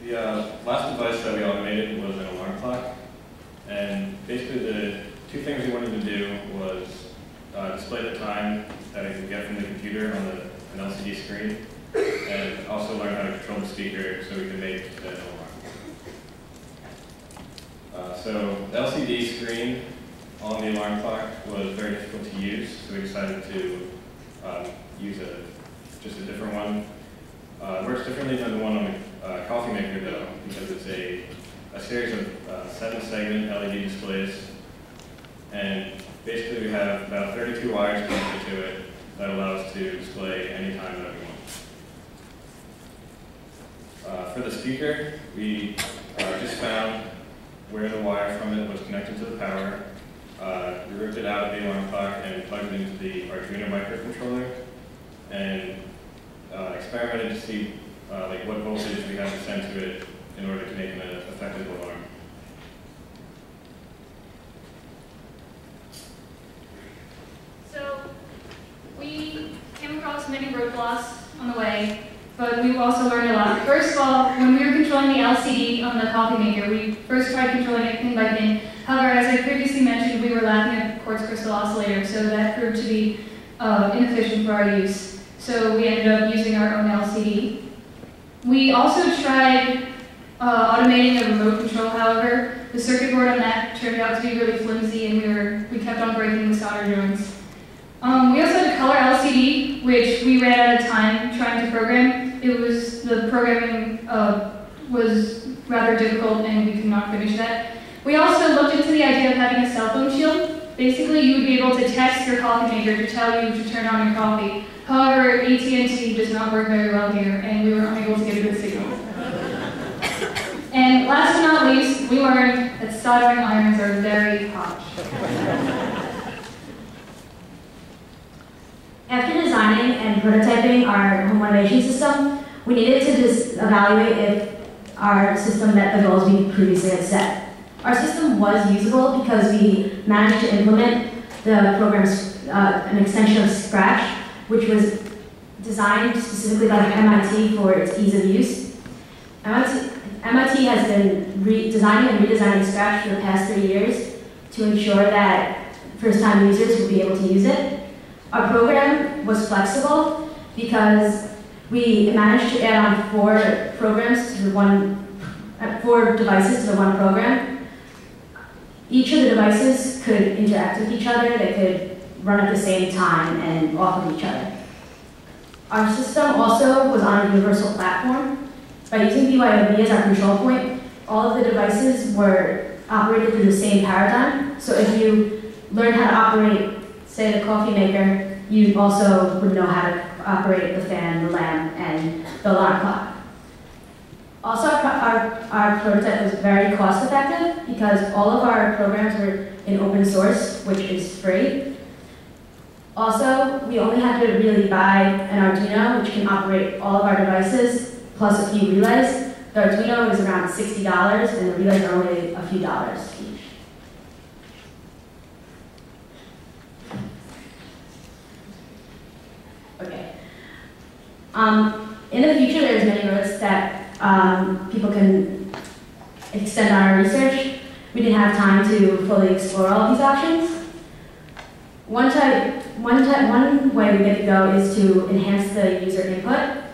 The last device that we automated was an alarm clock, and basically the two things we wanted to do was display the time that it could get from the computer on an LCD screen, and also learn how to control the speaker so we could make an alarm. So the LCD screen on the alarm clock was very difficult to use, so we decided to use just a different one. It works differently than the one on the coffee maker though, because it's a series of 7-segment LED displays, and basically we have about 32 wires connected to it that allow us to display any time that we want. For the speaker, we just found where the wire from it was connected to the power. We ripped it out of the alarm clock and plugged it into the Arduino microcontroller, and experimented to see like what voltage we have to send to it in order to make an effective alarm. So we came across many roadblocks on the way, but we've also learned a lot. First of all, when we were controlling the LCD on the coffee maker, we first tried controlling it pin by pin. However, as I previously mentioned, we were lacking a quartz crystal oscillator, so that proved to be inefficient for our use. So we ended up using our own LCD. We also tried automating a remote control. However, the circuit board on that turned out to be really flimsy, and we kept on breaking the solder joints. We also had a color LCD, which we ran out of time trying to program. The programming was rather difficult, and we could not finish that. We also looked into the idea of having a cell phone shield. Basically, you would be able to text your coffee maker to tell you to turn on your coffee. However, AT&T does not work very well here, and we were unable to get a good signal. And last but not least, we learned that soldering irons are very hot. After designing and prototyping our home automation system, we needed to just evaluate if our system met the goals we previously had set. Our system was usable because we managed to implement the program's an extension of Scratch, which was designed specifically by MIT for its ease of use. MIT has been designing and redesigning Scratch for the past 3 years to ensure that first-time users would be able to use it. Our program was flexible because we managed to add on 4 devices to the one program. Each of the devices could interact with each other. They could run at the same time and off of each other. Our system also was on a universal platform. By using BYOD as our control point, all of the devices were operated through the same paradigm. So if you learned how to operate, say, the coffee maker, you also would know how to operate the fan, the lamp, and the alarm clock. Also, our prototype was very cost effective because all of our programs were in open source, which is free. Also, we only had to really buy an Arduino, which can operate all of our devices, plus a few relays. The Arduino is around $60, and the relays are only a few dollars each. Okay. In the future, there's many roads that people can extend on our research. We didn't have time to fully explore all of these options. One way we get to go is to enhance the user input.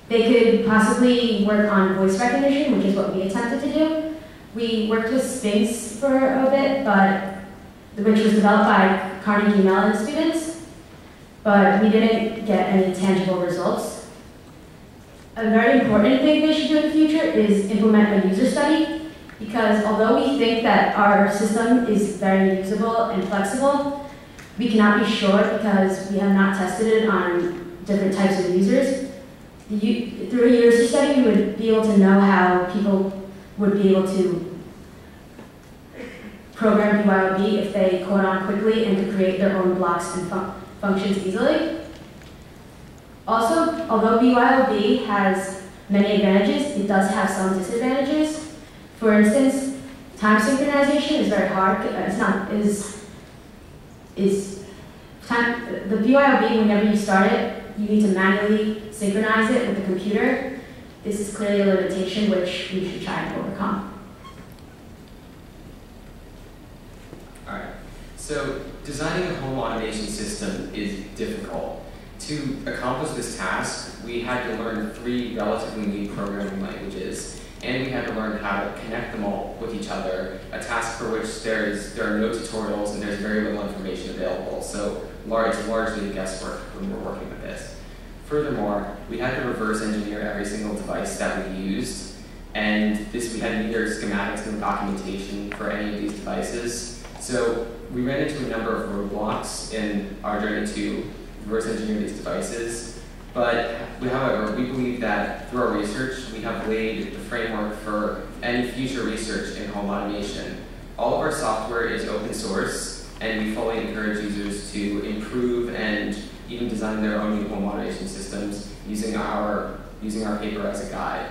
They could possibly work on voice recognition, which is what we attempted to do. We worked with Sphinx for a bit, which was developed by Carnegie Mellon students, but we didn't get any tangible results. A very important thing they should do in the future is implement a user study, because although we think that our system is very usable and flexible, we cannot be sure because we have not tested it on different types of users. Through a user study, we would be able to know how people would be able to program BYOD if they code on quickly and could create their own blocks and functions easily. Also, although BYOD has many advantages, it does have some disadvantages. For instance, time synchronization is very hard. The BYOD, whenever you start it, you need to manually synchronize it with the computer. this is clearly a limitation which we should try to overcome. All right. So designing a home automation system is difficult. To accomplish this task, we had to learn 3 relatively new programming languages, and we had to learn how to connect them all with each other, a task for which there are no tutorials and there's very little information available, so it's largely guesswork when we're working with this. Furthermore, we had to reverse engineer every single device that we used, and we had neither schematics nor documentation for any of these devices. So we ran into a number of roadblocks in our journey to reverse engineer these devices, but however, we believe that through our research, we have laid the framework for any future research in home automation. All of our software is open source, and we fully encourage users to improve and even design their own new home automation systems using our paper as a guide.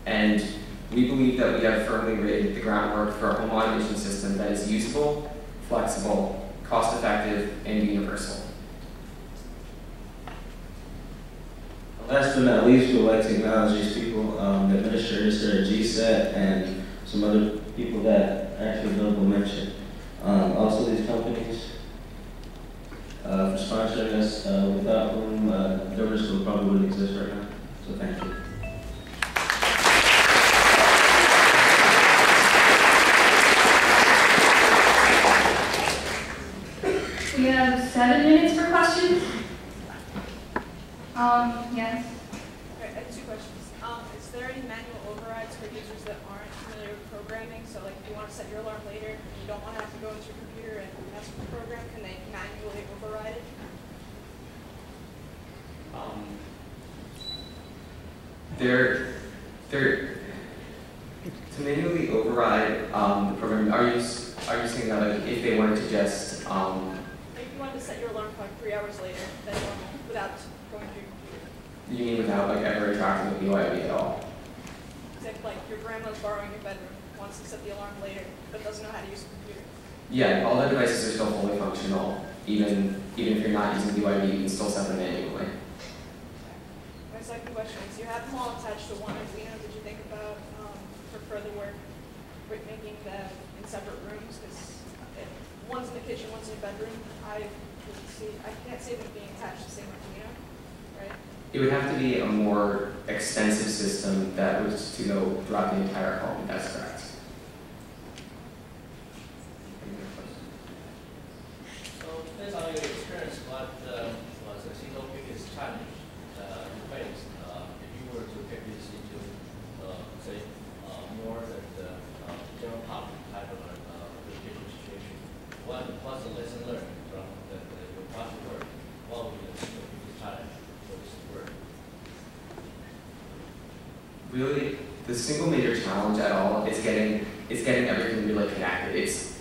And we believe that we have firmly laid the groundwork for a home automation system that is useful, flexible, cost-effective, and universal. Last but not least, we would like to acknowledge these people, the administrators here at GSET and some other people that actually notable mention. Also these companies for sponsoring us, without whom Governor School probably wouldn't exist right now. So thank you. We have 7 minutes for questions. Yes. I have 2 questions. Is there any manual overrides for users that aren't familiar with programming? So like if you want to set your alarm later and you don't want to have to go into your computer and mess with the program, can they manually override it? To manually override the program, are you saying that like, if they wanted to just Like if you wanted to set your alarm clock 3 hours later than normal without going to your computer? you mean without like ever interacting with BYOB at all? Except like your grandma's borrowing your bedroom, wants to set the alarm later, but doesn't know how to use the computer. Yeah, all the devices are still fully functional. Even if you're not using BYOB, you can still set them manually. My second question is, you have them all attached to one Arduino. Did you think about, for further work, making them in separate rooms? Because one's in the kitchen, one's in your bedroom. I can't see them being attached to the same Arduino, right? It would have to be a more extensive system that was to go throughout the entire home. That's correct. So, based on your experience, what was the single biggest challenge you faced if you were to take this into, say, more than the general public type of application situation? What's the lesson learned from your project work? What would be the single biggest challenge for this work? Really, the single major challenge at all is getting everything really connected. It's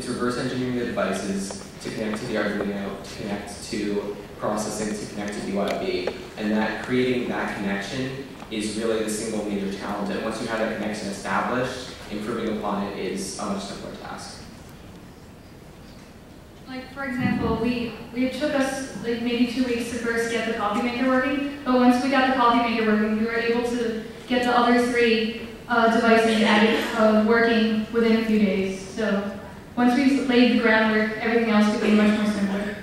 reverse engineering the devices to connect to the Arduino, to connect to processing, to connect to BYOB, and that creating that connection is really the single major challenge. And once you have that connection established, improving upon it is a much simpler task. Like for example, it took us like maybe 2 weeks to first get the coffee maker working, but once we got the coffee maker working, we were able to get the other 3 devices working within a few days. So once we laid the groundwork, everything else became much more simpler.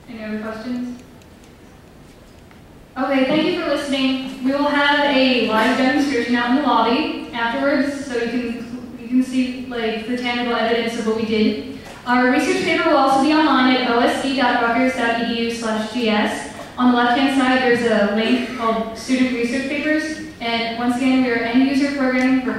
Any other questions? Okay, thank you for listening. We will have a live demonstration out in the lobby afterwards, so you can see like the tangible evidence of what we did. Our research paper will also be online at osc.rutgers.edu/gs. On the left-hand side, there's a link called Student Research Papers. And once again, we are end-user programming for